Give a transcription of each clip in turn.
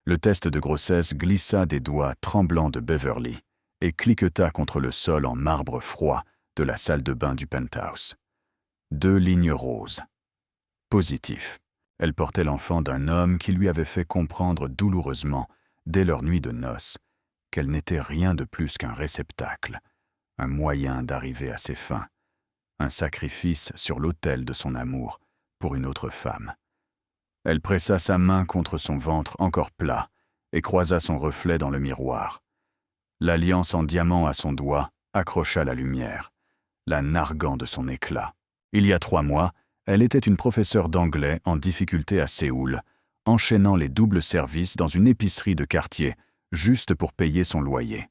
Le test de grossesse glissa des doigts tremblants de Beverly et cliqueta contre le sol en marbre froid de la salle de bain du penthouse. 2 lignes roses. Positif. Elle portait l'enfant d'un homme qui lui avait fait comprendre douloureusement, dès leur nuit de noces, qu'elle n'était rien de plus qu'un réceptacle, un moyen d'arriver à ses fins, un sacrifice sur l'autel de son amour pour une autre femme. Elle pressa sa main contre son ventre encore plat et croisa son reflet dans le miroir. L'alliance en diamant à son doigt accrocha la lumière, la narguant de son éclat. Il y a 3 mois, elle était une professeure d'anglais en difficulté à Séoul, enchaînant les doubles services dans une épicerie de quartier, juste pour payer son loyer.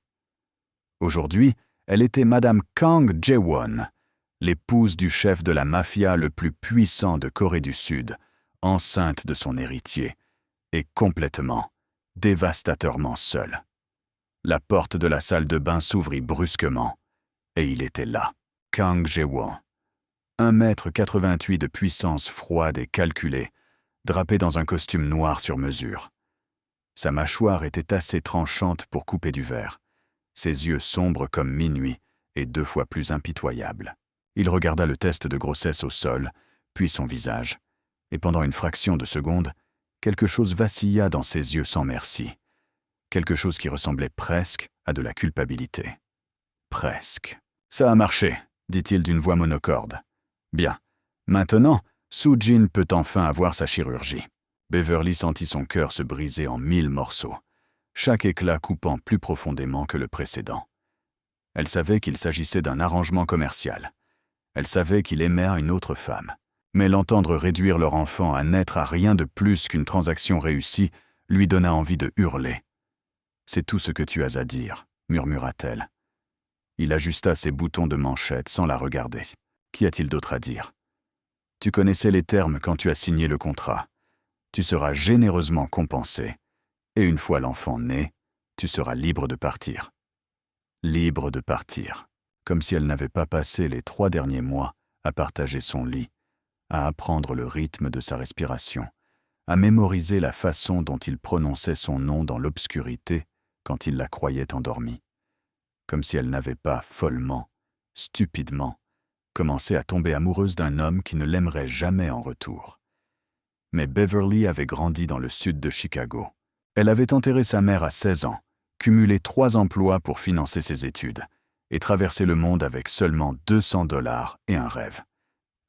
Aujourd'hui, elle était Madame Kang Jae-won, l'épouse du chef de la mafia le plus puissant de Corée du Sud, enceinte de son héritier, et complètement, dévastateurement seule. La porte de la salle de bain s'ouvrit brusquement, et il était là, Kang Jae-won. 1,88 m de puissance froide et calculée, drapé dans un costume noir sur mesure. Sa mâchoire était assez tranchante pour couper du verre, ses yeux sombres comme minuit et 2 fois plus impitoyables. Il regarda le test de grossesse au sol, puis son visage, et pendant une fraction de seconde, quelque chose vacilla dans ses yeux sans merci, quelque chose qui ressemblait presque à de la culpabilité. Presque. « Ça a marché », dit-il d'une voix monocorde. « Bien. Maintenant, Soo-jin peut enfin avoir sa chirurgie. » Beverly sentit son cœur se briser en 1000 morceaux, chaque éclat coupant plus profondément que le précédent. Elle savait qu'il s'agissait d'un arrangement commercial. Elle savait qu'il aimait une autre femme. Mais l'entendre réduire leur enfant à n'être à rien de plus qu'une transaction réussie lui donna envie de hurler. « C'est tout ce que tu as à dire, » murmura-t-elle. Il ajusta ses boutons de manchette sans la regarder. Qu'y a-t-il d'autre à dire? Tu connaissais les termes quand tu as signé le contrat. Tu seras généreusement compensé, et une fois l'enfant né, tu seras libre de partir. Libre de partir, comme si elle n'avait pas passé les 3 derniers mois à partager son lit, à apprendre le rythme de sa respiration, à mémoriser la façon dont il prononçait son nom dans l'obscurité quand il la croyait endormie, comme si elle n'avait pas follement, stupidement, commencé à tomber amoureuse d'un homme qui ne l'aimerait jamais en retour. Mais Beverly avait grandi dans le sud de Chicago. Elle avait enterré sa mère à 16 ans, cumulé 3 emplois pour financer ses études, et traversé le monde avec seulement $200 et un rêve.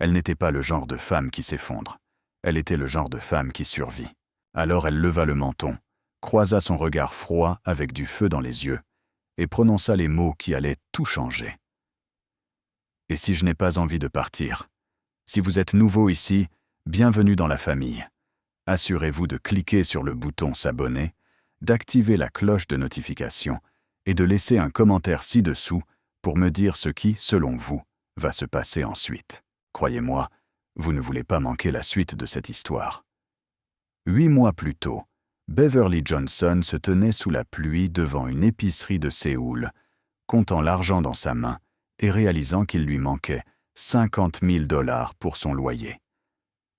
Elle n'était pas le genre de femme qui s'effondre. Elle était le genre de femme qui survit. Alors elle leva le menton, croisa son regard froid avec du feu dans les yeux, et prononça les mots qui allaient tout changer. « Et si je n'ai pas envie de partir? Si vous êtes nouveau ici, bienvenue dans la famille. Assurez-vous de cliquer sur le bouton « S'abonner », d'activer la cloche de notification et de laisser un commentaire ci-dessous pour me dire ce qui, selon vous, va se passer ensuite. Croyez-moi, vous ne voulez pas manquer la suite de cette histoire. » 8 mois plus tôt, Beverly Johnson se tenait sous la pluie devant une épicerie de Séoul, comptant l'argent dans sa main et réalisant qu'il lui manquait $50 000 pour son loyer.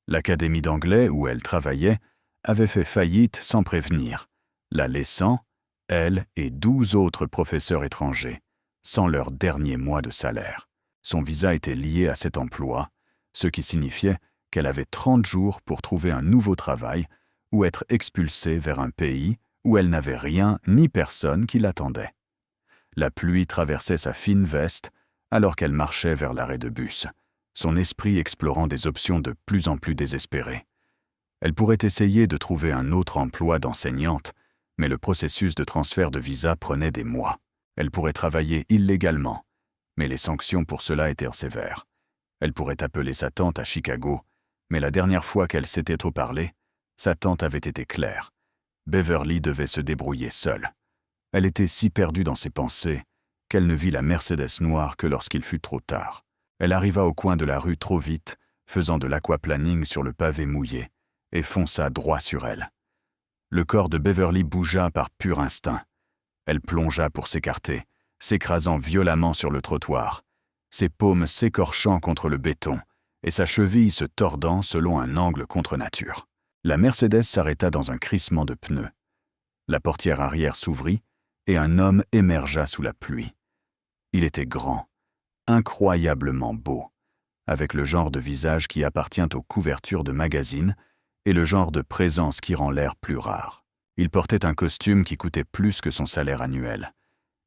L'académie d'anglais où elle travaillait avait fait faillite sans prévenir, la laissant, elle et 12 autres professeurs étrangers, sans leur dernier mois de salaire. Son visa était lié à cet emploi, ce qui signifiait qu'elle avait 30 jours pour trouver un nouveau travail ou être expulsée vers un pays où elle n'avait rien ni personne qui l'attendait. La pluie traversait sa fine veste alors qu'elle marchait vers l'arrêt de bus, son esprit explorant des options de plus en plus désespérées. Elle pourrait essayer de trouver un autre emploi d'enseignante, mais le processus de transfert de visa prenait des mois. Elle pourrait travailler illégalement, mais les sanctions pour cela étaient sévères. Elle pourrait appeler sa tante à Chicago, mais la dernière fois qu'elle s'était trop parlé, sa tante avait été claire. Beverly devait se débrouiller seule. Elle était si perdue dans ses pensées qu'elle ne vit la Mercedes noire que lorsqu'il fut trop tard. Elle arriva au coin de la rue trop vite, faisant de l'aquaplaning sur le pavé mouillé, et fonça droit sur elle. Le corps de Beverly bougea par pur instinct. Elle plongea pour s'écarter, s'écrasant violemment sur le trottoir, ses paumes s'écorchant contre le béton et sa cheville se tordant selon un angle contre nature. La Mercedes s'arrêta dans un crissement de pneus. La portière arrière s'ouvrit et un homme émergea sous la pluie. Il était grand, incroyablement beau, avec le genre de visage qui appartient aux couvertures de magazines et le genre de présence qui rend l'air plus rare. Il portait un costume qui coûtait plus que son salaire annuel,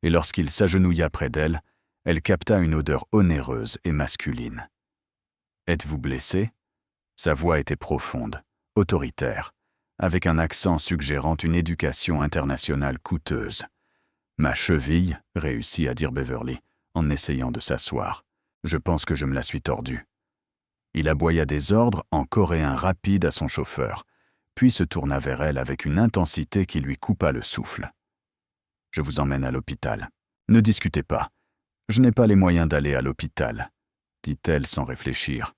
et lorsqu'il s'agenouilla près d'elle, elle capta une odeur onéreuse et masculine. « Êtes-vous blessé ?» Sa voix était profonde, autoritaire, avec un accent suggérant une éducation internationale coûteuse. « Ma cheville, » réussit à dire Beverly, en essayant de s'asseoir. « Je pense que je me la suis tordue. » Il aboya des ordres en coréen rapide à son chauffeur, puis se tourna vers elle avec une intensité qui lui coupa le souffle. « Je vous emmène à l'hôpital. Ne discutez pas. Je n'ai pas les moyens d'aller à l'hôpital, » dit-elle sans réfléchir.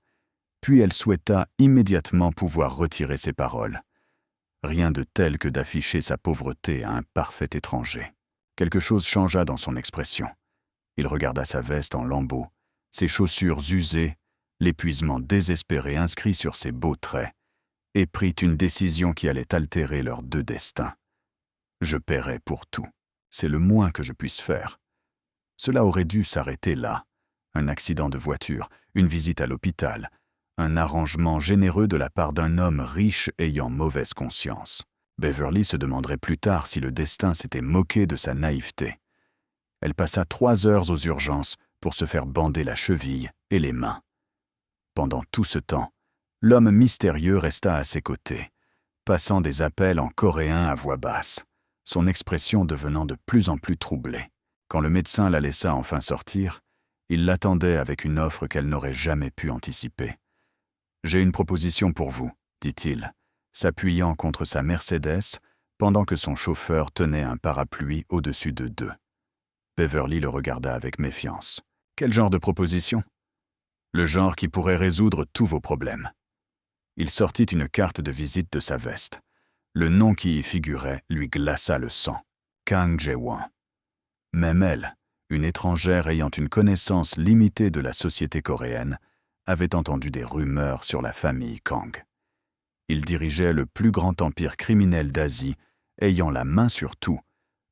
Puis elle souhaita immédiatement pouvoir retirer ses paroles. Rien de tel que d'afficher sa pauvreté à un parfait étranger. Quelque chose changea dans son expression. Il regarda sa veste en lambeaux, ses chaussures usées, l'épuisement désespéré inscrit sur ses beaux traits, et prit une décision qui allait altérer leurs deux destins. « Je paierai pour tout. C'est le moins que je puisse faire. » Cela aurait dû s'arrêter là. Un accident de voiture, une visite à l'hôpital, un arrangement généreux de la part d'un homme riche ayant mauvaise conscience. Beverly se demanderait plus tard si le destin s'était moqué de sa naïveté. Elle passa 3 heures aux urgences pour se faire bander la cheville et les mains. Pendant tout ce temps, l'homme mystérieux resta à ses côtés, passant des appels en coréen à voix basse, son expression devenant de plus en plus troublée. Quand le médecin la laissa enfin sortir, il l'attendait avec une offre qu'elle n'aurait jamais pu anticiper. « J'ai une proposition pour vous, » dit-il, s'appuyant contre sa Mercedes pendant que son chauffeur tenait un parapluie au-dessus d'eux deux. Beverly le regarda avec méfiance. « Quel genre de proposition ?»« Le genre qui pourrait résoudre tous vos problèmes. » Il sortit une carte de visite de sa veste. Le nom qui y figurait lui glaça le sang. Kang Jae-won. Même elle, une étrangère ayant une connaissance limitée de la société coréenne, avait entendu des rumeurs sur la famille Kang. Il dirigeait le plus grand empire criminel d'Asie, ayant la main sur tout,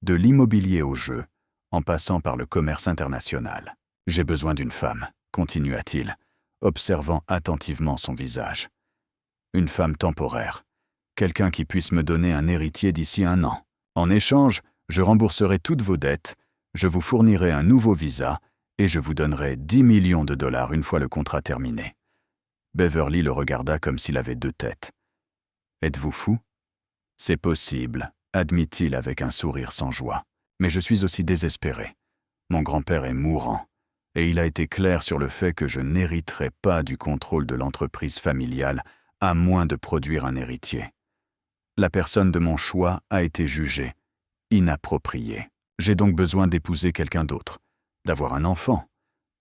de l'immobilier au jeu, en passant par le commerce international. « J'ai besoin d'une femme, » continua-t-il, observant attentivement son visage. « Une femme temporaire, quelqu'un qui puisse me donner un héritier d'ici 1 an. En échange, je rembourserai toutes vos dettes, je vous fournirai un nouveau visa et je vous donnerai 10 millions de dollars une fois le contrat terminé. » Beverly le regarda comme s'il avait 2 têtes. « Êtes-vous fou ?»« C'est possible, » admit-il avec un sourire sans joie. « Mais je suis aussi désespéré. Mon grand-père est mourant, et il a été clair sur le fait que je n'hériterai pas du contrôle de l'entreprise familiale à moins de produire un héritier. La personne de mon choix a été jugée inappropriée. J'ai donc besoin d'épouser quelqu'un d'autre, d'avoir un enfant,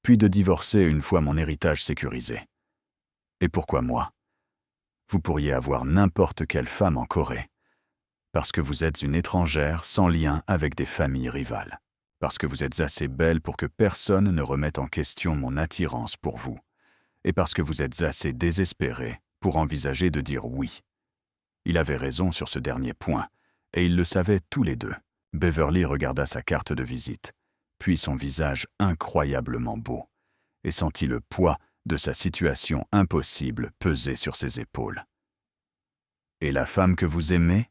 puis de divorcer une fois mon héritage sécurisé. Et pourquoi moi? Vous pourriez avoir n'importe quelle femme en Corée, parce que vous êtes une étrangère sans lien avec des familles rivales, parce que vous êtes assez belle pour que personne ne remette en question mon attirance pour vous, et parce que vous êtes assez désespéré pour envisager de dire oui. Il avait raison sur ce dernier point, et ils le savaient tous les deux. Beverly regarda sa carte de visite, puis son visage incroyablement beau, et sentit le poids de sa situation impossible peser sur ses épaules. « Et la femme que vous aimez?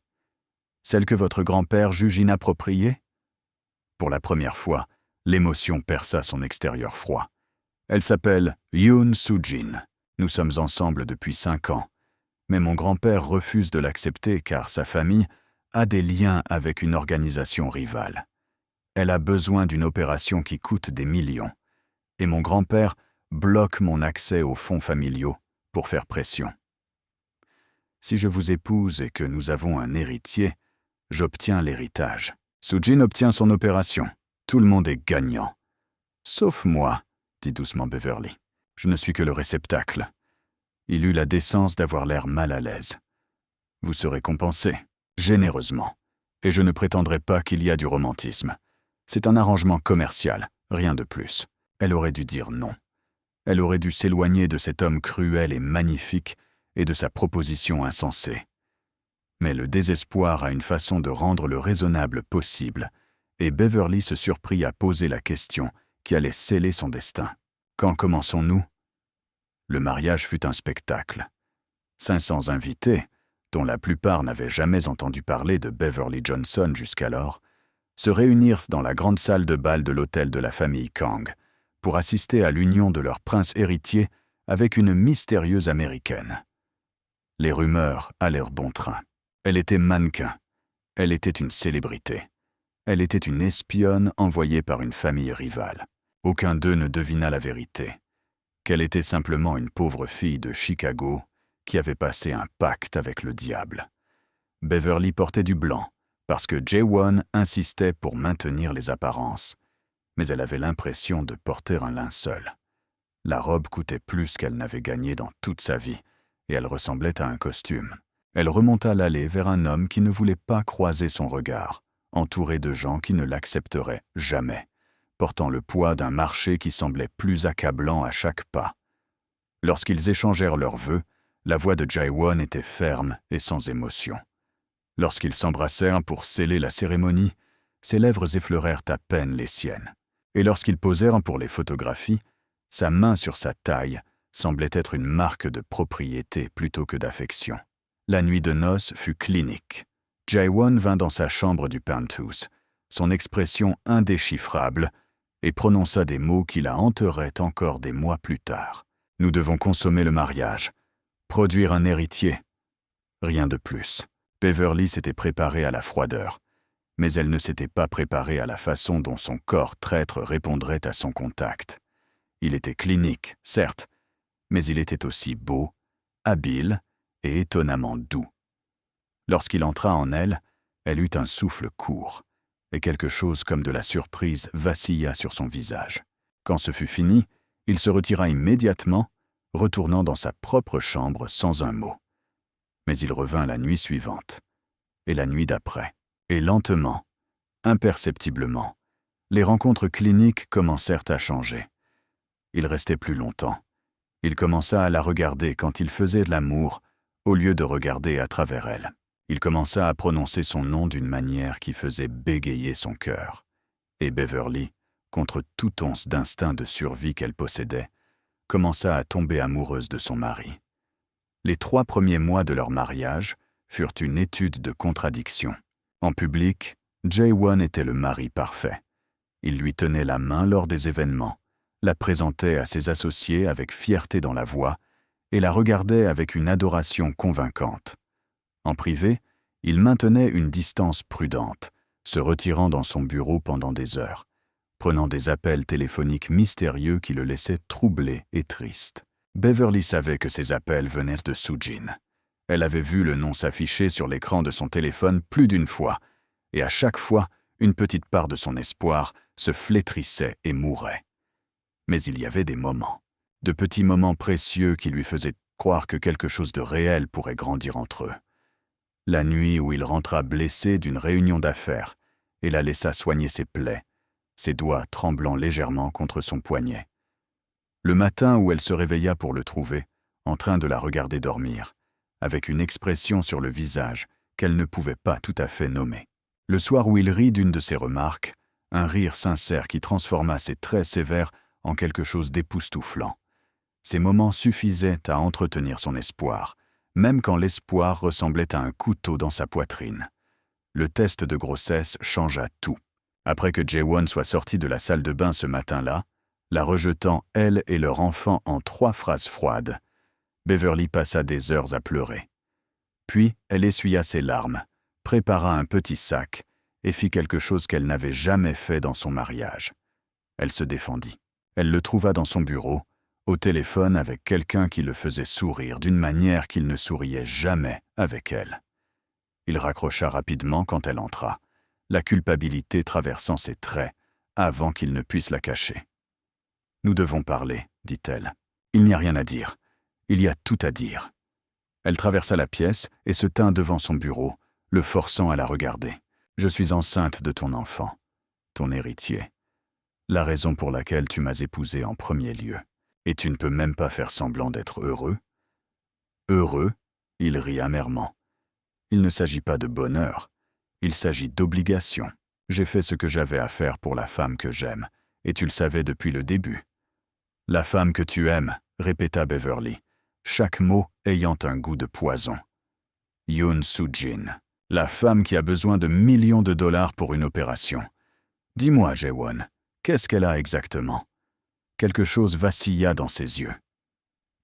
Celle que votre grand-père juge inappropriée ?» Pour la première fois, l'émotion perça son extérieur froid. « Elle s'appelle Yoon Soo-jin. Nous sommes ensemble depuis 5 ans. Mais mon grand-père refuse de l'accepter car sa famille a des liens avec une organisation rivale. Elle a besoin d'une opération qui coûte des millions. Et mon grand-père bloque mon accès aux fonds familiaux pour faire pression. Si je vous épouse et que nous avons un héritier, j'obtiens l'héritage. Soo-jin obtient son opération. Tout le monde est gagnant. Sauf moi, dit doucement Beverly. Je ne suis que le réceptacle. Il eut la décence d'avoir l'air mal à l'aise. Vous serez compensé, généreusement. Et je ne prétendrai pas qu'il y a du romantisme. C'est un arrangement commercial, rien de plus. Elle aurait dû dire non. Elle aurait dû s'éloigner de cet homme cruel et magnifique et de sa proposition insensée. Mais le désespoir a une façon de rendre le raisonnable possible, et Beverly se surprit à poser la question qui allait sceller son destin. Quand commençons-nous? Le mariage fut un spectacle. 500 invités, dont la plupart n'avaient jamais entendu parler de Beverly Johnson jusqu'alors, se réunirent dans la grande salle de bal de l'hôtel de la famille Kang pour assister à l'union de leur prince héritier avec une mystérieuse américaine. Les rumeurs allèrent bon train. Elle était mannequin. Elle était une célébrité. Elle était une espionne envoyée par une famille rivale. Aucun d'eux ne devina la vérité, qu'elle était simplement une pauvre fille de Chicago qui avait passé un pacte avec le diable. Beverly portait du blanc, parce que Jae-won insistait pour maintenir les apparences, mais elle avait l'impression de porter un linceul. La robe coûtait plus qu'elle n'avait gagné dans toute sa vie, et elle ressemblait à un costume. Elle remonta l'allée vers un homme qui ne voulait pas croiser son regard, entouré de gens qui ne l'accepteraient jamais, portant le poids d'un marché qui semblait plus accablant à chaque pas. Lorsqu'ils échangèrent leurs vœux, la voix de Jae-won était ferme et sans émotion. Lorsqu'ils s'embrassèrent pour sceller la cérémonie, ses lèvres effleurèrent à peine les siennes. Et lorsqu'ils posèrent pour les photographies, sa main sur sa taille semblait être une marque de propriété plutôt que d'affection. La nuit de noces fut clinique. Jae-won vint dans sa chambre du penthouse, son expression indéchiffrable, et prononça des mots qui la hanteraient encore des mois plus tard. « Nous devons consommer le mariage, produire un héritier. » Rien de plus. Beverly s'était préparée à la froideur, mais elle ne s'était pas préparée à la façon dont son corps traître répondrait à son contact. Il était clinique, certes, mais il était aussi beau, habile et étonnamment doux. Lorsqu'il entra en elle, elle eut un souffle court, et quelque chose comme de la surprise vacilla sur son visage. Quand ce fut fini, il se retira immédiatement, retournant dans sa propre chambre sans un mot. Mais il revint la nuit suivante, et la nuit d'après, et lentement, imperceptiblement, les rencontres cliniques commencèrent à changer. Il restait plus longtemps. Il commença à la regarder quand il faisait de l'amour, au lieu de regarder à travers elle. Il commença à prononcer son nom d'une manière qui faisait bégayer son cœur. Et Beverly, contre toute once d'instinct de survie qu'elle possédait, commença à tomber amoureuse de son mari. Les 3 premiers mois de leur mariage furent une étude de contradictions. En public, Jae-won était le mari parfait. Il lui tenait la main lors des événements, la présentait à ses associés avec fierté dans la voix et la regardait avec une adoration convaincante. En privé, il maintenait une distance prudente, se retirant dans son bureau pendant des heures, prenant des appels téléphoniques mystérieux qui le laissaient troublé et triste. Beverly savait que ces appels venaient de Soo-jin. Elle avait vu le nom s'afficher sur l'écran de son téléphone plus d'une fois, et à chaque fois, une petite part de son espoir se flétrissait et mourait. Mais il y avait des moments, de petits moments précieux qui lui faisaient croire que quelque chose de réel pourrait grandir entre eux. La nuit où il rentra blessé d'une réunion d'affaires et la laissa soigner ses plaies, ses doigts tremblant légèrement contre son poignet. Le matin où elle se réveilla pour le trouver, en train de la regarder dormir, avec une expression sur le visage qu'elle ne pouvait pas tout à fait nommer. Le soir où il rit d'une de ses remarques, un rire sincère qui transforma ses traits sévères en quelque chose d'époustouflant. Ces moments suffisaient à entretenir son espoir, même quand l'espoir ressemblait à un couteau dans sa poitrine. Le test de grossesse changea tout. Après que Jae-won soit sortie de la salle de bain ce matin-là, la rejetant elle et leur enfant en 3 phrases froides, Beverly passa des heures à pleurer. Puis elle essuya ses larmes, prépara un petit sac et fit quelque chose qu'elle n'avait jamais fait dans son mariage. Elle se défendit. Elle le trouva dans son bureau, au téléphone avec quelqu'un qui le faisait sourire d'une manière qu'il ne souriait jamais avec elle. Il raccrocha rapidement quand elle entra, la culpabilité traversant ses traits avant qu'il ne puisse la cacher. « Nous devons parler, dit-elle. Il n'y a rien à dire. Il y a tout à dire. » Elle traversa la pièce et se tint devant son bureau, le forçant à la regarder. « Je suis enceinte de ton enfant, ton héritier. La raison pour laquelle tu m'as épousée en premier lieu. Et tu ne peux même pas faire semblant d'être heureux. » « Heureux ?» Il rit amèrement. Il ne s'agit pas de bonheur, il s'agit d'obligation. J'ai fait ce que j'avais à faire pour la femme que j'aime, et tu le savais depuis le début. La femme que tu aimes, répéta Beverly, chaque mot ayant un goût de poison. Yoon Soo-jin, la femme qui a besoin de millions de dollars pour une opération. Dis-moi, Jae-won, qu'est-ce qu'elle a exactement? Quelque chose vacilla dans ses yeux.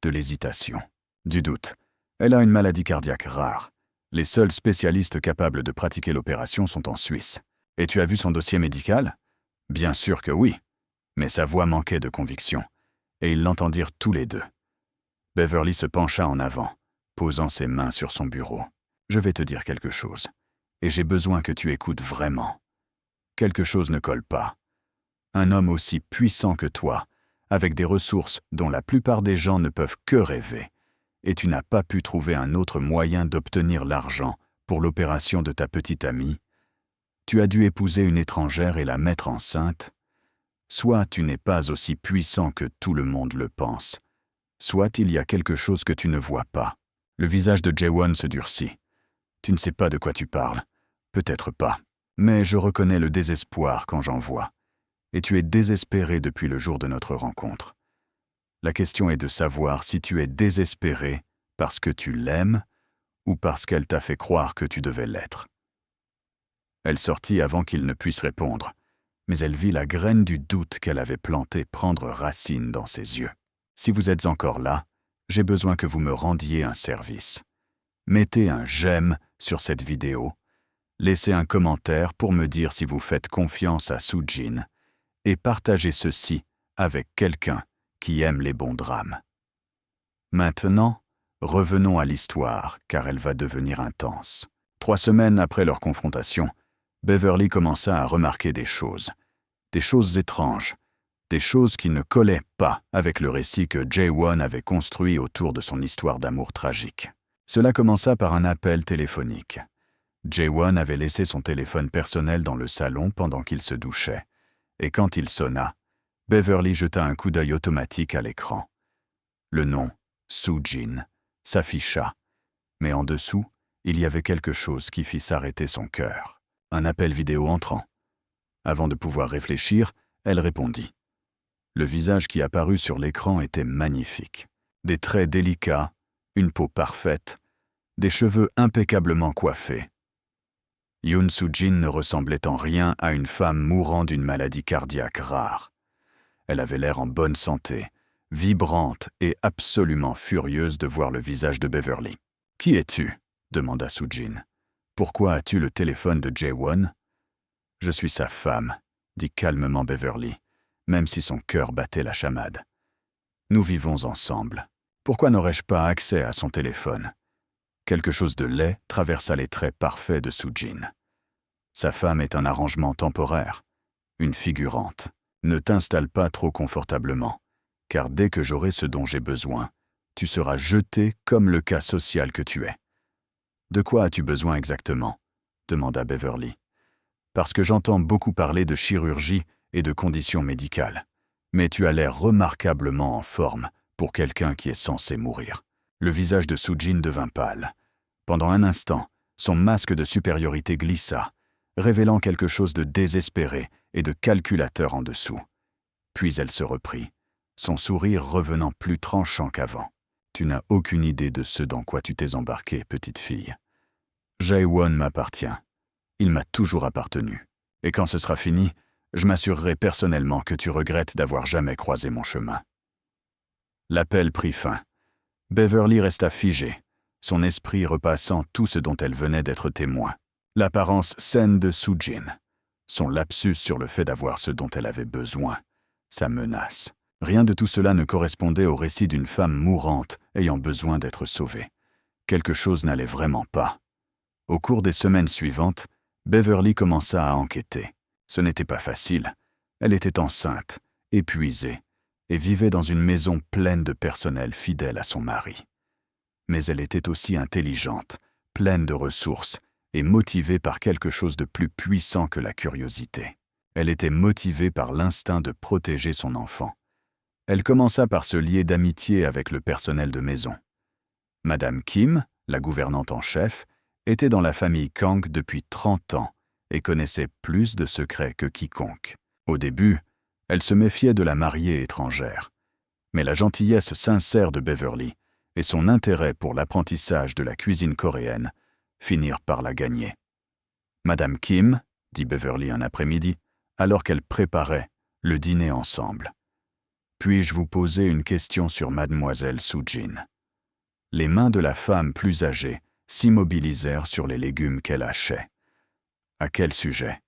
De l'hésitation, du doute. Elle a une maladie cardiaque rare. Les seuls spécialistes capables de pratiquer l'opération sont en Suisse. Et tu as vu son dossier médical? Bien sûr que oui. Mais sa voix manquait de conviction, et ils l'entendirent tous les deux. Beverly se pencha en avant, posant ses mains sur son bureau. Je vais te dire quelque chose, et j'ai besoin que tu écoutes vraiment. Quelque chose ne colle pas. Un homme aussi puissant que toi, avec des ressources dont la plupart des gens ne peuvent que rêver, et tu n'as pas pu trouver un autre moyen d'obtenir l'argent pour l'opération de ta petite amie. Tu as dû épouser une étrangère et la mettre enceinte. Soit tu n'es pas aussi puissant que tout le monde le pense, soit il y a quelque chose que tu ne vois pas. Le visage de Jae-won se durcit. Tu ne sais pas de quoi tu parles. Peut-être pas. Mais je reconnais le désespoir quand j'en vois. Et tu es désespéré depuis le jour de notre rencontre. La question est de savoir si tu es désespéré parce que tu l'aimes ou parce qu'elle t'a fait croire que tu devais l'être. Elle sortit avant qu'il ne puisse répondre, mais elle vit la graine du doute qu'elle avait plantée prendre racine dans ses yeux. Si vous êtes encore là, j'ai besoin que vous me rendiez un service. Mettez un j'aime sur cette vidéo, laissez un commentaire pour me dire si vous faites confiance à Soo-jin et partagez ceci avec quelqu'un qui aime les bons drames. Maintenant, revenons à l'histoire car elle va devenir intense. 3 semaines après leur confrontation, Beverly commença à remarquer des choses étranges, des choses qui ne collaient pas avec le récit que Jae-won avait construit autour de son histoire d'amour tragique. Cela commença par un appel téléphonique. Jae-won avait laissé son téléphone personnel dans le salon pendant qu'il se douchait, et quand il sonna, Beverly jeta un coup d'œil automatique à l'écran. Le nom, Soo-jin, s'afficha, mais en dessous, il y avait quelque chose qui fit s'arrêter son cœur. Un appel vidéo entrant. Avant de pouvoir réfléchir, elle répondit. Le visage qui apparut sur l'écran était magnifique. Des traits délicats, une peau parfaite, des cheveux impeccablement coiffés. Yoon Soo-jin ne ressemblait en rien à une femme mourant d'une maladie cardiaque rare. Elle avait l'air en bonne santé, vibrante et absolument furieuse de voir le visage de Beverly. « Qui es-tu » demanda Soo-jin. « Pourquoi as-tu le téléphone de Jae-won ?»« Je suis sa femme » dit calmement Beverly, même si son cœur battait la chamade. « Nous vivons ensemble. Pourquoi n'aurais-je pas accès à son téléphone ?» Quelque chose de laid traversa les traits parfaits de Soo-jin. Sa femme est un arrangement temporaire, une figurante. Ne t'installe pas trop confortablement, car dès que j'aurai ce dont j'ai besoin, tu seras jeté comme le cas social que tu es. De quoi as-tu besoin exactement ? Demanda Beverly. Parce que j'entends beaucoup parler de chirurgie et de conditions médicales. Mais tu as l'air remarquablement en forme pour quelqu'un qui est censé mourir. Le visage de Soo-jin devint pâle. Pendant un instant, son masque de supériorité glissa, révélant quelque chose de désespéré et de calculateur en dessous. Puis elle se reprit, son sourire revenant plus tranchant qu'avant. « Tu n'as aucune idée de ce dans quoi tu t'es embarquée, petite fille. Jae-won m'appartient. Il m'a toujours appartenu. Et quand ce sera fini, je m'assurerai personnellement que tu regrettes d'avoir jamais croisé mon chemin. » L'appel prit fin. Beverly resta figée, son esprit repassant tout ce dont elle venait d'être témoin. L'apparence saine de Soo-jin, son lapsus sur le fait d'avoir ce dont elle avait besoin, sa menace. Rien de tout cela ne correspondait au récit d'une femme mourante ayant besoin d'être sauvée. Quelque chose n'allait vraiment pas. Au cours des semaines suivantes, Beverly commença à enquêter. Ce n'était pas facile. Elle était enceinte, épuisée, et vivait dans une maison pleine de personnel fidèle à son mari. Mais elle était aussi intelligente, pleine de ressources, et motivée par quelque chose de plus puissant que la curiosité. Elle était motivée par l'instinct de protéger son enfant. Elle commença par se lier d'amitié avec le personnel de maison. Madame Kim, la gouvernante en chef, était dans la famille Kang depuis 30 ans et connaissait plus de secrets que quiconque. Au début, elle se méfiait de la mariée étrangère. Mais la gentillesse sincère de Beverly et son intérêt pour l'apprentissage de la cuisine coréenne finirent par la gagner. « Madame Kim », dit Beverly un après-midi, alors qu'elle préparait le dîner ensemble. « Puis-je vous poser une question sur mademoiselle Soo-jin ?» Les mains de la femme plus âgée s'immobilisèrent sur les légumes qu'elle hachait. « À quel sujet ?»«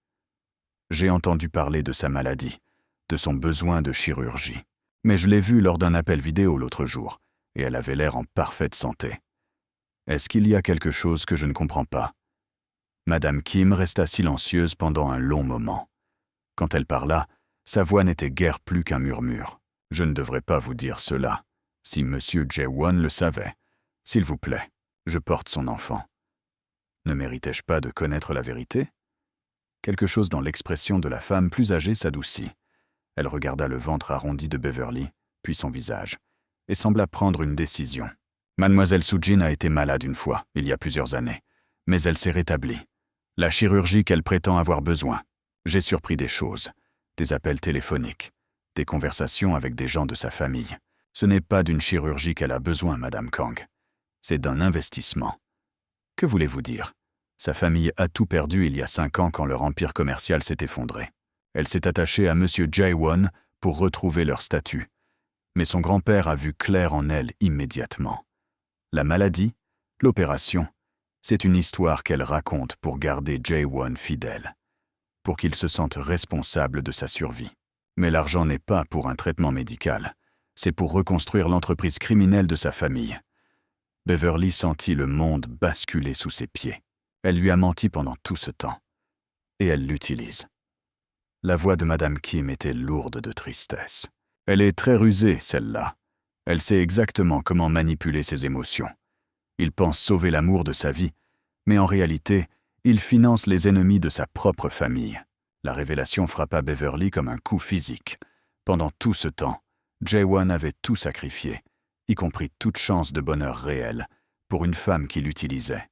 J'ai entendu parler de sa maladie, de son besoin de chirurgie. Mais je l'ai vue lors d'un appel vidéo l'autre jour, et elle avait l'air en parfaite santé. Est-ce qu'il y a quelque chose que je ne comprends pas ?» Madame Kim resta silencieuse pendant un long moment. Quand elle parla, sa voix n'était guère plus qu'un murmure. « Je ne devrais pas vous dire cela, si Monsieur Jae-won le savait. S'il vous plaît, je porte son enfant. Ne méritais-je pas de connaître la vérité ?» Quelque chose dans l'expression de la femme plus âgée s'adoucit. Elle regarda le ventre arrondi de Beverly, puis son visage, et sembla prendre une décision. Mademoiselle Soo-jin a été malade une fois, il y a plusieurs années, mais elle s'est rétablie. La chirurgie qu'elle prétend avoir besoin. J'ai surpris des choses, des appels téléphoniques, des conversations avec des gens de sa famille. Ce n'est pas d'une chirurgie qu'elle a besoin, Madame Kang. C'est d'un investissement. Que voulez-vous dire? Sa famille a tout perdu il y a 5 ans quand leur empire commercial s'est effondré. Elle s'est attachée à Monsieur Jae-won pour retrouver leur statut. Mais son grand-père a vu clair en elle immédiatement. La maladie, l'opération, c'est une histoire qu'elle raconte pour garder Jae-won fidèle, pour qu'il se sente responsable de sa survie. Mais l'argent n'est pas pour un traitement médical, c'est pour reconstruire l'entreprise criminelle de sa famille. Beverly sentit le monde basculer sous ses pieds. Elle lui a menti pendant tout ce temps. Et elle l'utilise. La voix de Madame Kim était lourde de tristesse. Elle est très rusée, celle-là. Elle sait exactement comment manipuler ses émotions. Il pense sauver l'amour de sa vie, mais en réalité, il finance les ennemis de sa propre famille. La révélation frappa Beverly comme un coup physique. Pendant tout ce temps, Jae-won avait tout sacrifié, y compris toute chance de bonheur réel, pour une femme qui l'utilisait.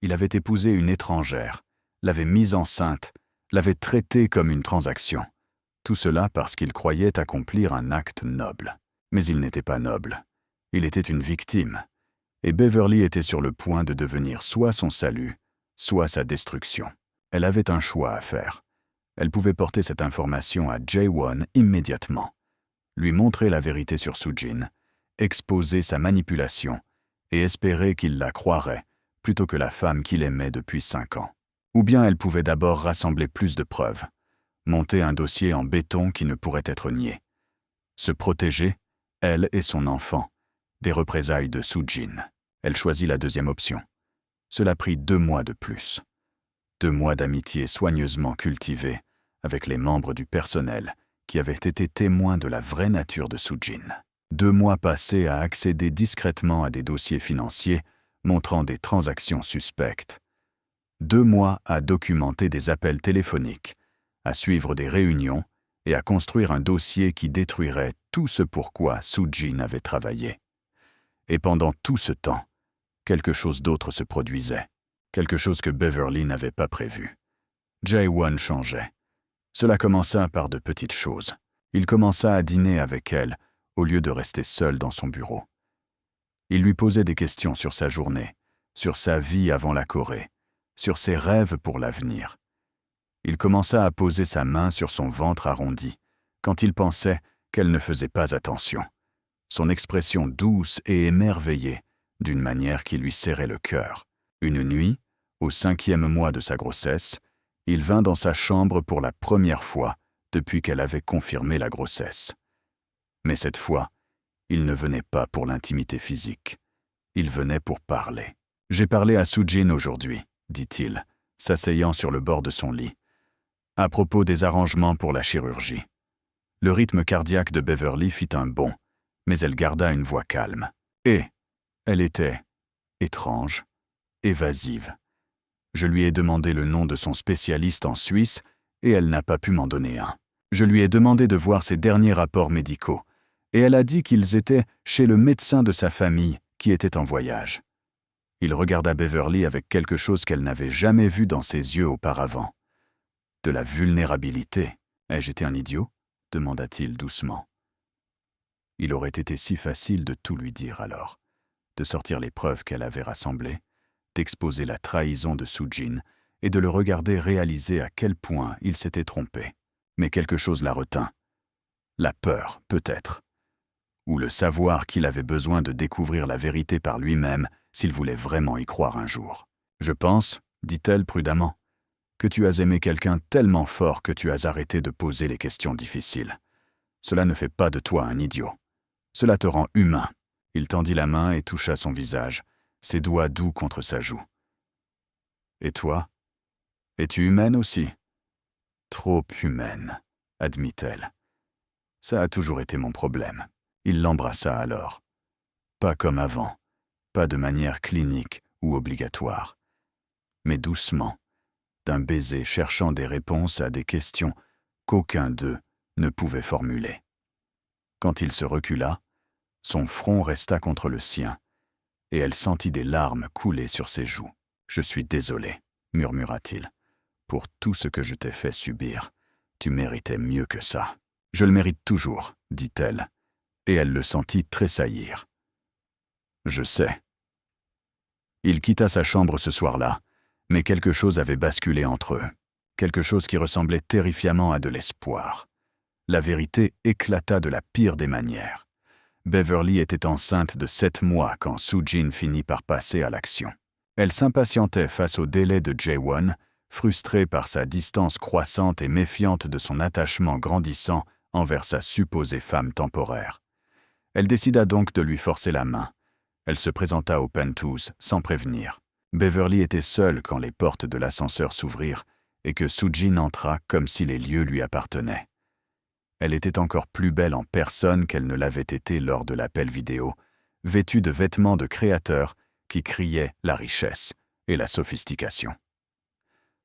Il avait épousé une étrangère, l'avait mise enceinte, l'avait traitée comme une transaction. Tout cela parce qu'il croyait accomplir un acte noble. Mais il n'était pas noble. Il était une victime. Et Beverly était sur le point de devenir soit son salut, soit sa destruction. Elle avait un choix à faire. Elle pouvait porter cette information à Jae-won immédiatement, lui montrer la vérité sur Soo-jin, exposer sa manipulation et espérer qu'il la croirait plutôt que la femme qu'il aimait depuis 5 ans. Ou bien elle pouvait d'abord rassembler plus de preuves, monter un dossier en béton qui ne pourrait être nié, se protéger, elle et son enfant, des représailles de Soo-jin. Elle choisit la deuxième option. Cela prit 2 mois de plus. 2 mois d'amitié soigneusement cultivée avec les membres du personnel qui avaient été témoins de la vraie nature de Soo-jin. 2 mois passés à accéder discrètement à des dossiers financiers montrant des transactions suspectes. 2 mois à documenter des appels téléphoniques, à suivre des réunions et à construire un dossier qui détruirait tout ce pourquoi Soo-jin avait travaillé. Et pendant tout ce temps, quelque chose d'autre se produisait, quelque chose que Beverly n'avait pas prévu. Jae-won changeait. Cela commença par de petites choses. Il commença à dîner avec elle, au lieu de rester seul dans son bureau. Il lui posait des questions sur sa journée, sur sa vie avant la Corée, sur ses rêves pour l'avenir. Il commença à poser sa main sur son ventre arrondi, quand il pensait qu'elle ne faisait pas attention. Son expression douce et émerveillée, d'une manière qui lui serrait le cœur. Une nuit, au 5e mois de sa grossesse, il vint dans sa chambre pour la première fois depuis qu'elle avait confirmé la grossesse. Mais cette fois, il ne venait pas pour l'intimité physique. Il venait pour parler. « J'ai parlé à Soo-jin aujourd'hui, » dit-il, s'asseyant sur le bord de son lit, à propos des arrangements pour la chirurgie. Le rythme cardiaque de Beverly fit un bond, mais elle garda une voix calme. Et elle était étrange, évasive. Je lui ai demandé le nom de son spécialiste en Suisse et elle n'a pas pu m'en donner un. Je lui ai demandé de voir ses derniers rapports médicaux et elle a dit qu'ils étaient chez le médecin de sa famille qui était en voyage. Il regarda Beverly avec quelque chose qu'elle n'avait jamais vu dans ses yeux auparavant. De la vulnérabilité. « Ai-je été un idiot ?» demanda-t-il doucement. Il aurait été si facile de tout lui dire alors, de sortir les preuves qu'elle avait rassemblées, d'exposer la trahison de Soo-jin et de le regarder réaliser à quel point il s'était trompé. Mais quelque chose la retint. La peur, peut-être. Ou le savoir qu'il avait besoin de découvrir la vérité par lui-même s'il voulait vraiment y croire un jour. « Je pense, dit-elle prudemment, que tu as aimé quelqu'un tellement fort que tu as arrêté de poser les questions difficiles. Cela ne fait pas de toi un idiot. Cela te rend humain. » Il tendit la main et toucha son visage, ses doigts doux contre sa joue. « Et toi? Es-tu humaine aussi ?»« Trop humaine, admit-elle. Ça a toujours été mon problème. » Il l'embrassa alors. Pas comme avant, pas de manière clinique ou obligatoire, mais doucement, d'un baiser cherchant des réponses à des questions qu'aucun d'eux ne pouvait formuler. Quand il se recula, son front resta contre le sien, et elle sentit des larmes couler sur ses joues. « Je suis désolé, » murmura-t-il, « pour tout ce que je t'ai fait subir. Tu méritais mieux que ça. »« Je le mérite toujours, » dit-elle, et elle le sentit tressaillir. « Je sais. » Il quitta sa chambre ce soir-là, mais quelque chose avait basculé entre eux, quelque chose qui ressemblait terrifiamment à de l'espoir. La vérité éclata de la pire des manières. Beverly était enceinte de 7 mois quand Soo-jin finit par passer à l'action. Elle s'impatientait face au délai de Jae-won, frustrée par sa distance croissante et méfiante de son attachement grandissant envers sa supposée femme temporaire. Elle décida donc de lui forcer la main. Elle se présenta au penthouse sans prévenir. Beverly était seule quand les portes de l'ascenseur s'ouvrirent et que Soo-jin entra comme si les lieux lui appartenaient. Elle était encore plus belle en personne qu'elle ne l'avait été lors de l'appel vidéo, vêtue de vêtements de créateur qui criaient la richesse et la sophistication.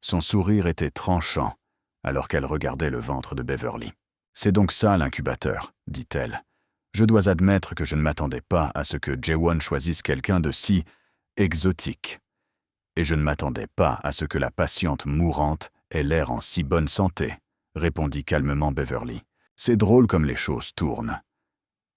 Son sourire était tranchant alors qu'elle regardait le ventre de Beverly. « C'est donc ça l'incubateur, » dit-elle. « Je dois admettre que je ne m'attendais pas à ce que Jae-won choisisse quelqu'un de si exotique. Et je ne m'attendais pas à ce que la patiente mourante ait l'air en si bonne santé, » répondit calmement Beverly. « C'est drôle comme les choses tournent. »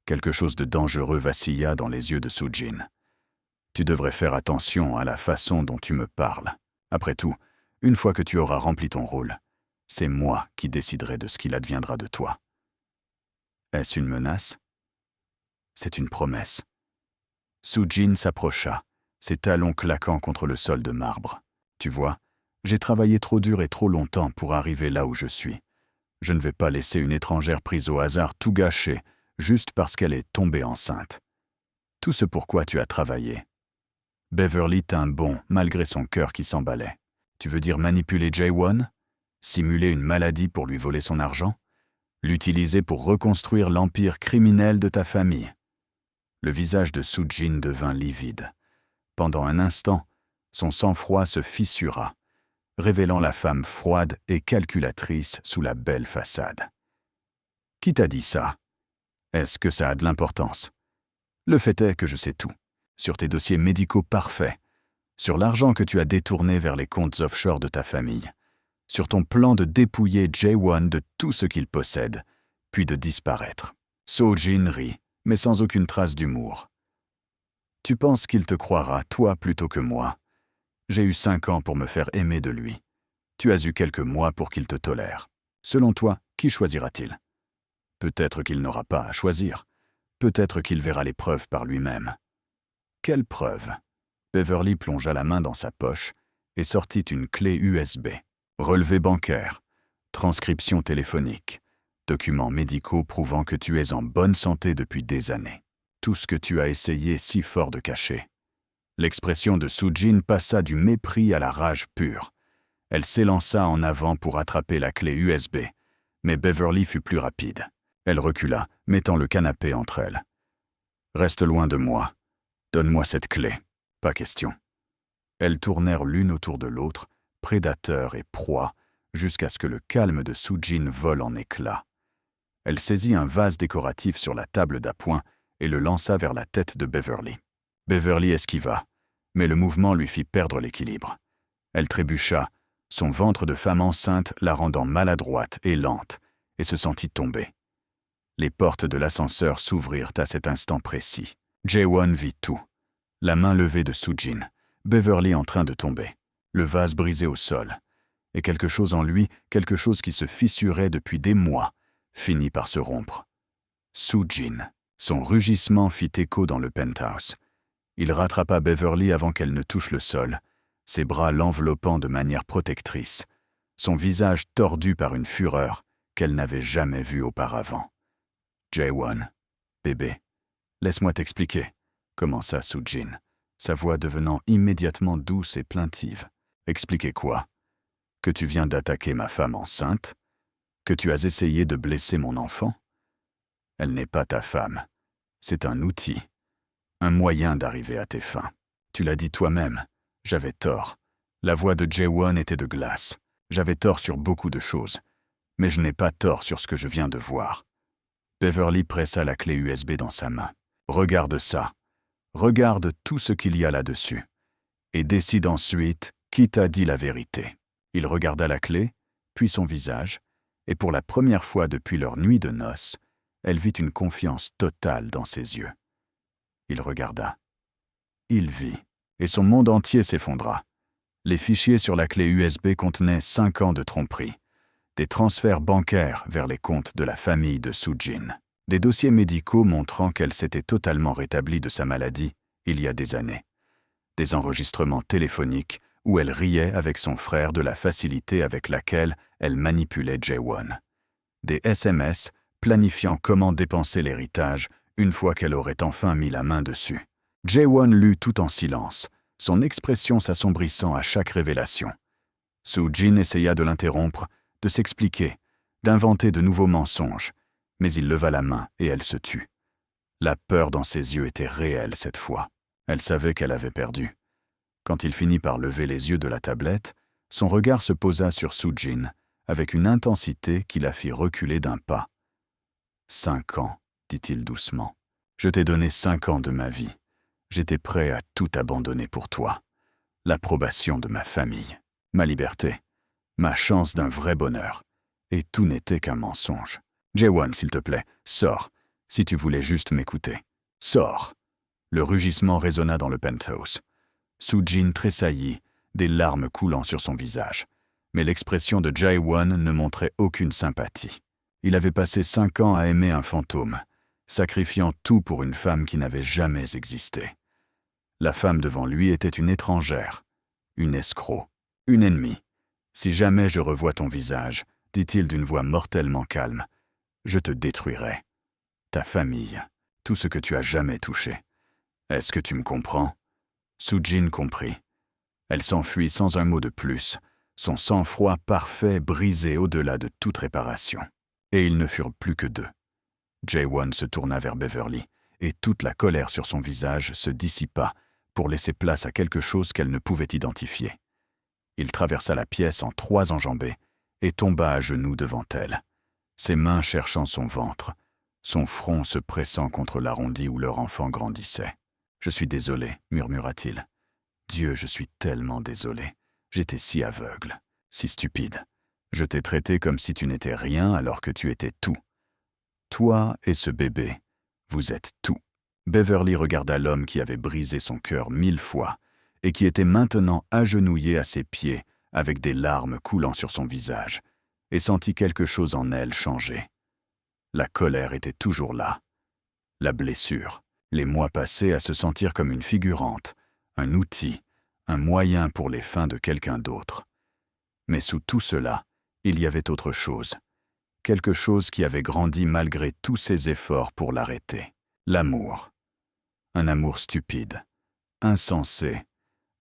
Quelque chose de dangereux vacilla dans les yeux de Soo-jin. « Tu devrais faire attention à la façon dont tu me parles. Après tout, une fois que tu auras rempli ton rôle, c'est moi qui déciderai de ce qu'il adviendra de toi. » Est-ce une menace? C'est une promesse. Soo-jin s'approcha, ses talons claquant contre le sol de marbre. « Tu vois, j'ai travaillé trop dur et trop longtemps pour arriver là où je suis. Je ne vais pas laisser une étrangère prise au hasard tout gâcher, juste parce qu'elle est tombée enceinte. Tout ce pourquoi tu as travaillé. » Beverly tint bon, malgré son cœur qui s'emballait. « Tu veux dire manipuler Jae-won? Simuler une maladie pour lui voler son argent? L'utiliser pour reconstruire l'empire criminel de ta famille? » Le visage de Soo-jin devint livide. Pendant un instant, son sang-froid se fissura, révélant la femme froide et calculatrice sous la belle façade. « Qui t'a dit ça? Est-ce que ça a de l'importance? Le fait est que je sais tout. Sur tes dossiers médicaux parfaits, sur l'argent que tu as détourné vers les comptes offshore de ta famille, sur ton plan de dépouiller Jae-won de tout ce qu'il possède, puis de disparaître. » Soo-jin rit, mais sans aucune trace d'humour. « Tu penses qu'il te croira, toi plutôt que moi. J'ai eu 5 ans pour me faire aimer de lui. Tu as eu quelques mois pour qu'il te tolère. Selon toi, qui choisira-t-il? Peut-être qu'il n'aura pas à choisir. Peut-être qu'il verra les preuves par lui-même. » « Quelles preuves ?» Beverly plongea la main dans sa poche et sortit une clé USB. « Relevés bancaires, transcriptions téléphoniques, documents médicaux prouvant que tu es en bonne santé depuis des années. Tout ce que tu as essayé si fort de cacher. » L'expression de Soo-jin passa du mépris à la rage pure. Elle s'élança en avant pour attraper la clé USB, mais Beverly fut plus rapide. Elle recula, mettant le canapé entre elles. « Reste loin de moi. Donne-moi cette clé. Pas question. » Elles tournèrent l'une autour de l'autre, prédateur et proie, jusqu'à ce que le calme de Soo-jin vole en éclats. Elle saisit un vase décoratif sur la table d'appoint et le lança vers la tête de Beverly. Beverly esquiva, Mais le mouvement lui fit perdre l'équilibre. Elle trébucha, son ventre de femme enceinte la rendant maladroite et lente, et se sentit tomber. Les portes de l'ascenseur s'ouvrirent à cet instant précis. Jae-won vit tout. La main levée de Soo-jin, Beverly en train de tomber, le vase brisé au sol, et quelque chose en lui, quelque chose qui se fissurait depuis des mois, finit par se rompre. Soo-jin. Son rugissement fit écho dans le penthouse. Il rattrapa Beverly avant qu'elle ne touche le sol, ses bras l'enveloppant de manière protectrice, son visage tordu par une fureur qu'elle n'avait jamais vue auparavant. « Jae-won, bébé, laisse-moi t'expliquer », commença Soo-jin, sa voix devenant immédiatement douce et plaintive. « Expliquer quoi? Que tu viens d'attaquer ma femme enceinte? Que tu as essayé de blesser mon enfant? Elle n'est pas ta femme. C'est un outil, un moyen d'arriver à tes fins. Tu l'as dit toi-même, j'avais tort. La voix de Jae-won était de glace. J'avais tort sur beaucoup de choses, mais je n'ai pas tort sur ce que je viens de voir. » Beverly pressa la clé USB dans sa main. « Regarde ça. Regarde tout ce qu'il y a là-dessus. Et décide ensuite qui t'a dit la vérité. » Il regarda la clé, puis son visage, et pour la première fois depuis leur nuit de noces, elle vit une confiance totale dans ses yeux. Il regarda. Il vit, et son monde entier s'effondra. Les fichiers sur la clé USB contenaient 5 ans de tromperie, des transferts bancaires vers les comptes de la famille de Soo-jin, des dossiers médicaux montrant qu'elle s'était totalement rétablie de sa maladie il y a des années, des enregistrements téléphoniques où elle riait avec son frère de la facilité avec laquelle elle manipulait Jae-won, des SMS planifiant comment dépenser l'héritage une fois qu'elle aurait enfin mis la main dessus. Jae-won lut tout en silence, son expression s'assombrissant à chaque révélation. Soo-jin essaya de l'interrompre, de s'expliquer, d'inventer de nouveaux mensonges, mais il leva la main et elle se tut. La peur dans ses yeux était réelle cette fois. Elle savait qu'elle avait perdu. Quand il finit par lever les yeux de la tablette, son regard se posa sur Soo-jin avec une intensité qui la fit reculer d'un pas. « 5 ans, dit-il doucement. Je t'ai donné 5 ans de ma vie. J'étais prêt à tout abandonner pour toi. L'approbation de ma famille, ma liberté, ma chance d'un vrai bonheur. Et tout n'était qu'un mensonge. Jae-won, s'il te plaît, sors, si tu voulais juste m'écouter. Sors !» Le rugissement résonna dans le penthouse. Soo-jin tressaillit, des larmes coulant sur son visage. Mais l'expression de Jae-won ne montrait aucune sympathie. Il avait passé 5 ans à aimer un fantôme, sacrifiant tout pour une femme qui n'avait jamais existé. La femme devant lui était une étrangère, une escroc, une ennemie. « Si jamais je revois ton visage, dit-il d'une voix mortellement calme, je te détruirai. Ta famille, tout ce que tu as jamais touché. Est-ce que tu me comprends ?» Soo-jin comprit. Elle s'enfuit sans un mot de plus, son sang-froid parfait brisé au-delà de toute réparation. Et ils ne furent plus que 2. Jae-won se tourna vers Beverly, et toute la colère sur son visage se dissipa pour laisser place à quelque chose qu'elle ne pouvait identifier. Il traversa la pièce en 3 enjambées et tomba à genoux devant elle, ses mains cherchant son ventre, son front se pressant contre l'arrondi où leur enfant grandissait. « Je suis désolé, murmura-t-il. Dieu, je suis tellement désolé. J'étais si aveugle, si stupide. Je t'ai traité comme si tu n'étais rien alors que tu étais tout. Toi et ce bébé, vous êtes tout. » Beverly regarda l'homme qui avait brisé son cœur 1000 fois et qui était maintenant agenouillé à ses pieds avec des larmes coulant sur son visage, et sentit quelque chose en elle changer. La colère était toujours là. La blessure, les mois passés à se sentir comme une figurante, un outil, un moyen pour les fins de quelqu'un d'autre. Mais sous tout cela, il y avait autre chose. Quelque chose qui avait grandi malgré tous ses efforts pour l'arrêter. L'amour. Un amour stupide, insensé,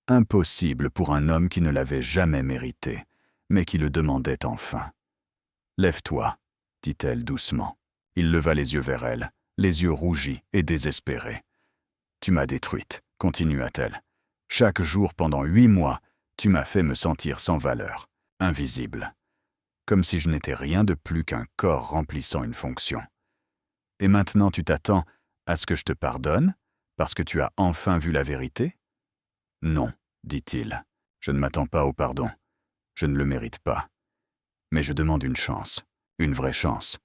impossible pour un homme qui ne l'avait jamais mérité, mais qui le demandait enfin. « Lève-toi, » dit-elle doucement. Il leva les yeux vers elle, les yeux rougis et désespérés. « Tu m'as détruite, » continua-t-elle. « Chaque jour pendant 8 mois, tu m'as fait me sentir sans valeur, invisible, comme si je n'étais rien de plus qu'un corps remplissant une fonction. Et maintenant tu t'attends à ce que je te pardonne, parce que tu as enfin vu la vérité ? Non, dit-il. Je ne m'attends pas au pardon. Je ne le mérite pas. Mais je demande une chance, une vraie chance,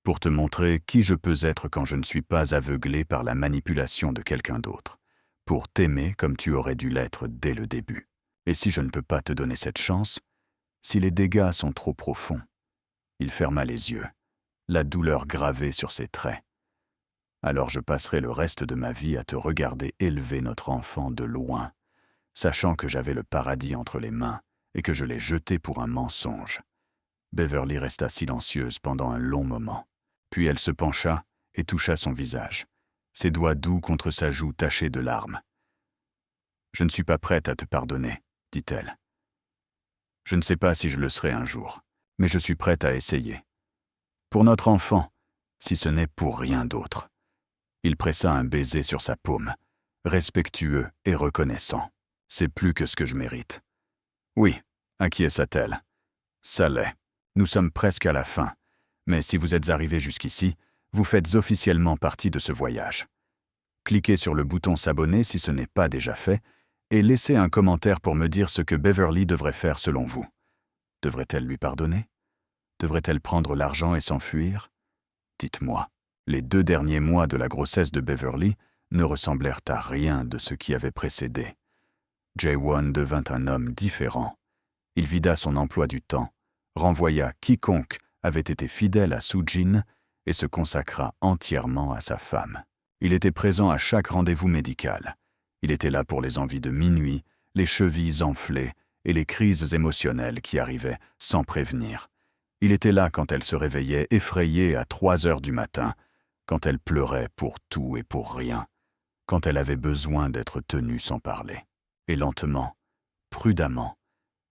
pour te montrer qui je peux être quand je ne suis pas aveuglé par la manipulation de quelqu'un d'autre, pour t'aimer comme tu aurais dû l'être dès le début. Et si je ne peux pas te donner cette chance, si les dégâts sont trop profonds, il ferma les yeux, la douleur gravée sur ses traits. Alors je passerai le reste de ma vie à te regarder élever notre enfant de loin, sachant que j'avais le paradis entre les mains et que je l'ai jeté pour un mensonge. Beverly resta silencieuse pendant un long moment. Puis elle se pencha et toucha son visage, ses doigts doux contre sa joue tachée de larmes. « Je ne suis pas prête à te pardonner, » dit-elle. « Je ne sais pas si je le serai un jour, mais je suis prête à essayer. Pour notre enfant, si ce n'est pour rien d'autre. » Il pressa un baiser sur sa paume, respectueux et reconnaissant. « C'est plus que ce que je mérite. » « Oui, acquiesça-t-elle. « Ça l'est. Nous sommes presque à la fin, mais si vous êtes arrivé jusqu'ici, vous faites officiellement partie de ce voyage. Cliquez sur le bouton s'abonner si ce n'est pas déjà fait, et laissez un commentaire pour me dire ce que Beverly devrait faire selon vous. Devrait-elle lui pardonner? Devrait-elle prendre l'argent et s'enfuir? Dites-moi. Les 2 derniers mois de la grossesse de Beverly ne ressemblèrent à rien de ce qui avait précédé. Jae-won devint un homme différent. Il vida son emploi du temps, renvoya quiconque avait été fidèle à Soo-jin et se consacra entièrement à sa femme. Il était présent à chaque rendez-vous médical. Il était là pour les envies de minuit, les chevilles enflées et les crises émotionnelles qui arrivaient sans prévenir. Il était là quand elle se réveillait effrayée à 3 heures du matin, quand elle pleurait pour tout et pour rien, quand elle avait besoin d'être tenue sans parler. Et lentement, prudemment,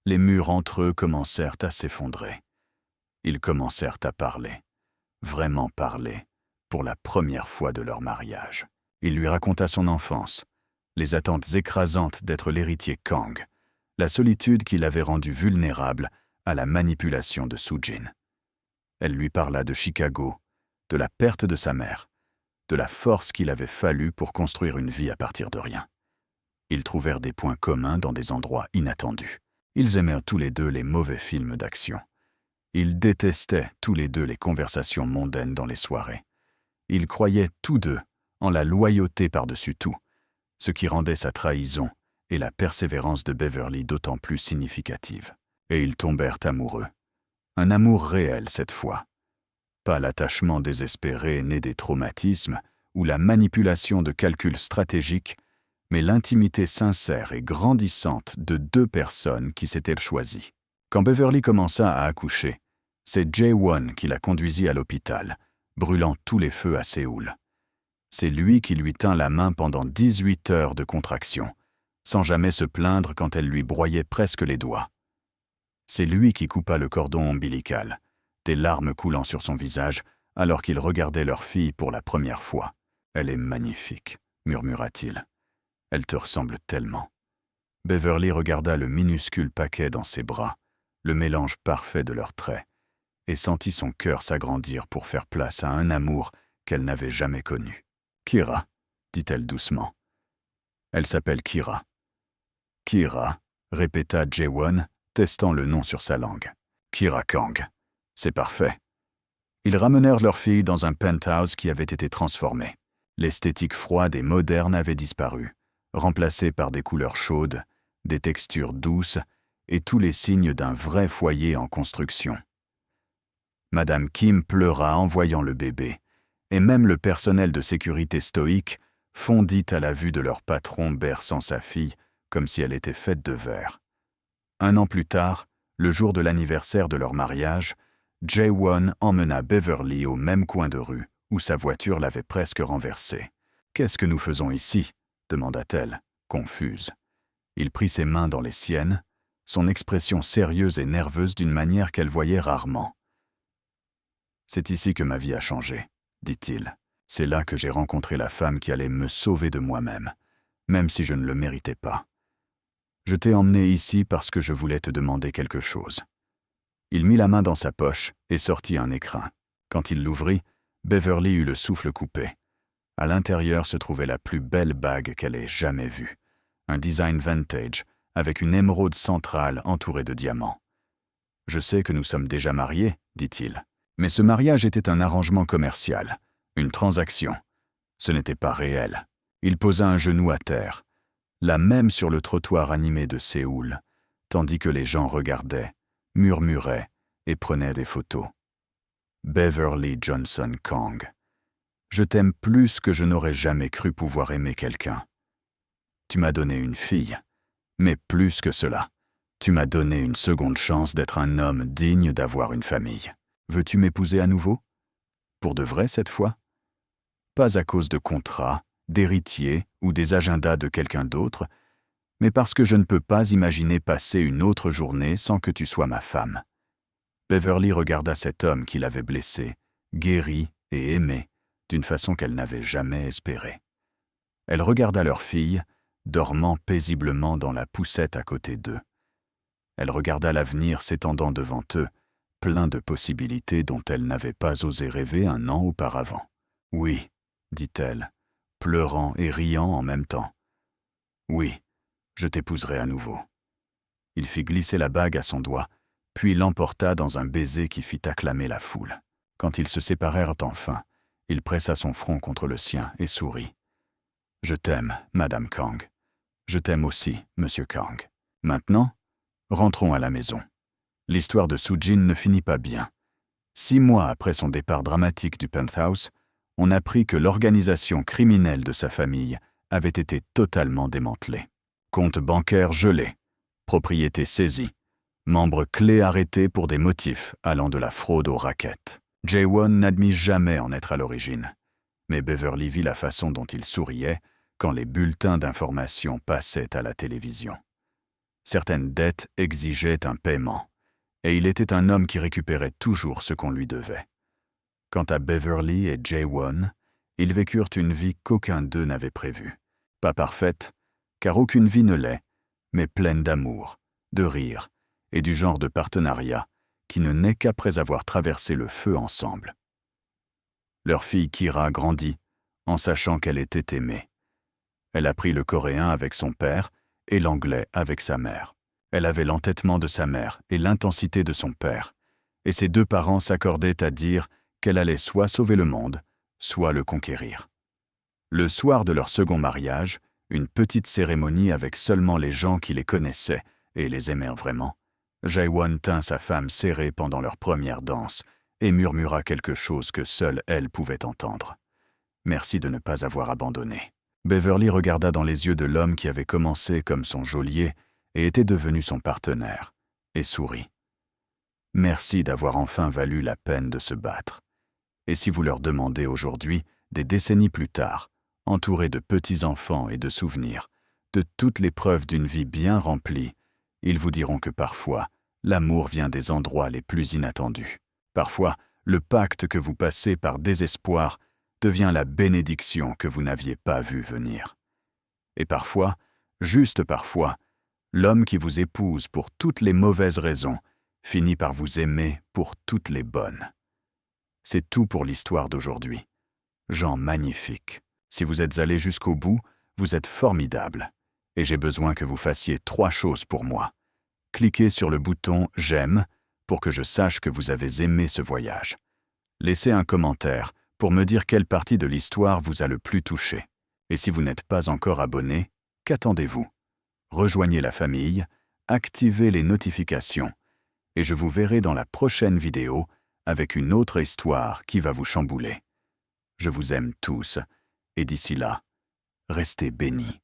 les murs entre eux commencèrent à s'effondrer. Ils commencèrent à parler, vraiment parler, pour la première fois de leur mariage. Il lui raconta son enfance, les attentes écrasantes d'être l'héritier Kang, la solitude qui l'avait rendu vulnérable à la manipulation de Soo-jin. Elle lui parla de Chicago, de la perte de sa mère, de la force qu'il avait fallu pour construire une vie à partir de rien. Ils trouvèrent des points communs dans des endroits inattendus. Ils aimèrent tous les deux les mauvais films d'action. Ils détestaient tous les deux les conversations mondaines dans les soirées. Ils croyaient tous deux en la loyauté par-dessus tout, ce qui rendait sa trahison et la persévérance de Beverly d'autant plus significatives. Et ils tombèrent amoureux. Un amour réel cette fois. Pas l'attachement désespéré né des traumatismes ou la manipulation de calculs stratégiques, mais l'intimité sincère et grandissante de 2 personnes qui s'étaient choisies. Quand Beverly commença à accoucher, c'est Jae-won qui la conduisit à l'hôpital, brûlant tous les feux à Séoul. C'est lui qui lui tint la main pendant 18 heures de contraction, sans jamais se plaindre quand elle lui broyait presque les doigts. C'est lui qui coupa le cordon ombilical, des larmes coulant sur son visage alors qu'il regardait leur fille pour la première fois. « Elle est magnifique », murmura-t-il. « Elle te ressemble tellement. » Beverly regarda le minuscule paquet dans ses bras, le mélange parfait de leurs traits, et sentit son cœur s'agrandir pour faire place à un amour qu'elle n'avait jamais connu. « Kira », dit-elle doucement. « Elle s'appelle Kira. »« Kira », répéta Jae-won, testant le nom sur sa langue. « Kira Kang. C'est parfait. » Ils ramenèrent leur fille dans un penthouse qui avait été transformé. L'esthétique froide et moderne avait disparu, remplacée par des couleurs chaudes, des textures douces et tous les signes d'un vrai foyer en construction. Madame Kim pleura en voyant le bébé, et même le personnel de sécurité stoïque fondit à la vue de leur patron berçant sa fille comme si elle était faite de verre. 1 an plus tard, le jour de l'anniversaire de leur mariage, Jae-won emmena Beverly au même coin de rue où sa voiture l'avait presque renversée. « Qu'est-ce que nous faisons ici ?» demanda-t-elle, confuse. Il prit ses mains dans les siennes, son expression sérieuse et nerveuse d'une manière qu'elle voyait rarement. « C'est ici que ma vie a changé, » dit-il. « C'est là que j'ai rencontré la femme qui allait me sauver de moi-même, même si je ne le méritais pas. Je t'ai emmené ici parce que je voulais te demander quelque chose. » Il mit la main dans sa poche et sortit un écrin. Quand il l'ouvrit, Beverly eut le souffle coupé. À l'intérieur se trouvait la plus belle bague qu'elle ait jamais vue, un design vintage, avec une émeraude centrale entourée de diamants. « Je sais que nous sommes déjà mariés, dit-il. Mais ce mariage était un arrangement commercial, une transaction. Ce n'était pas réel. » Il posa un genou à terre, là même sur le trottoir animé de Séoul, tandis que les gens regardaient, murmuraient et prenaient des photos. Beverly Johnson Kang. Je t'aime plus que je n'aurais jamais cru pouvoir aimer quelqu'un. Tu m'as donné une fille, mais plus que cela, tu m'as donné une seconde chance d'être un homme digne d'avoir une famille. Veux-tu m'épouser à nouveau? Pour de vrai cette fois? Pas à cause de contrats, d'héritiers ou des agendas de quelqu'un d'autre, mais parce que je ne peux pas imaginer passer une autre journée sans que tu sois ma femme. Beverly regarda cet homme qui l'avait blessée, guéri et aimé, d'une façon qu'elle n'avait jamais espérée. Elle regarda leur fille, dormant paisiblement dans la poussette à côté d'eux. Elle regarda l'avenir s'étendant devant eux, plein de possibilités dont elle n'avait pas osé rêver un an auparavant. « Oui, » dit-elle, pleurant et riant en même temps. « Oui, je t'épouserai à nouveau. » Il fit glisser la bague à son doigt, puis l'emporta dans un baiser qui fit acclamer la foule. Quand ils se séparèrent enfin, il pressa son front contre le sien et sourit. « Je t'aime, Madame Kang. Je t'aime aussi, Monsieur Kang. Maintenant, rentrons à la maison. » L'histoire de Soo-jin ne finit pas bien. 6 mois après son départ dramatique du penthouse, on apprit que l'organisation criminelle de sa famille avait été totalement démantelée. Compte bancaire gelé, propriété saisie, membres clés arrêtés pour des motifs allant de la fraude au racket. Jae-won n'admit jamais en être à l'origine, mais Beverly vit la façon dont il souriait quand les bulletins d'information passaient à la télévision. Certaines dettes exigeaient un paiement, et il était un homme qui récupérait toujours ce qu'on lui devait. Quant à Beverly et Jae-won, ils vécurent une vie qu'aucun d'eux n'avait prévue. Pas parfaite, car aucune vie ne l'est, mais pleine d'amour, de rire et du genre de partenariat qui ne naît qu'après avoir traversé le feu ensemble. Leur fille Kira grandit en sachant qu'elle était aimée. Elle apprit le coréen avec son père et l'anglais avec sa mère. Elle avait l'entêtement de sa mère et l'intensité de son père, et ses 2 parents s'accordaient à dire qu'elle allait soit sauver le monde, soit le conquérir. Le soir de leur second mariage, une petite cérémonie avec seulement les gens qui les connaissaient et les aimèrent vraiment, Jae-won tint sa femme serrée pendant leur première danse et murmura quelque chose que seule elle pouvait entendre. « Merci de ne pas avoir abandonné. » Beverly regarda dans les yeux de l'homme qui avait commencé comme son geôlier et était devenu son partenaire, et sourit. « Merci d'avoir enfin valu la peine de se battre. Et si vous leur demandez aujourd'hui, des décennies plus tard, entourés de petits-enfants et de souvenirs, de toutes les preuves d'une vie bien remplie, ils vous diront que parfois, l'amour vient des endroits les plus inattendus. Parfois, le pacte que vous passez par désespoir devient la bénédiction que vous n'aviez pas vue venir. Et parfois, juste parfois, l'homme qui vous épouse pour toutes les mauvaises raisons finit par vous aimer pour toutes les bonnes. C'est tout pour l'histoire d'aujourd'hui. Gens magnifiques. Si vous êtes allés jusqu'au bout, vous êtes formidables. Et j'ai besoin que vous fassiez 3 choses pour moi. Cliquez sur le bouton « J'aime » pour que je sache que vous avez aimé ce voyage. Laissez un commentaire pour me dire quelle partie de l'histoire vous a le plus touché. Et si vous n'êtes pas encore abonné, qu'attendez-vous? Rejoignez la famille, activez les notifications, et je vous verrai dans la prochaine vidéo avec une autre histoire qui va vous chambouler. Je vous aime tous, et d'ici là, restez bénis.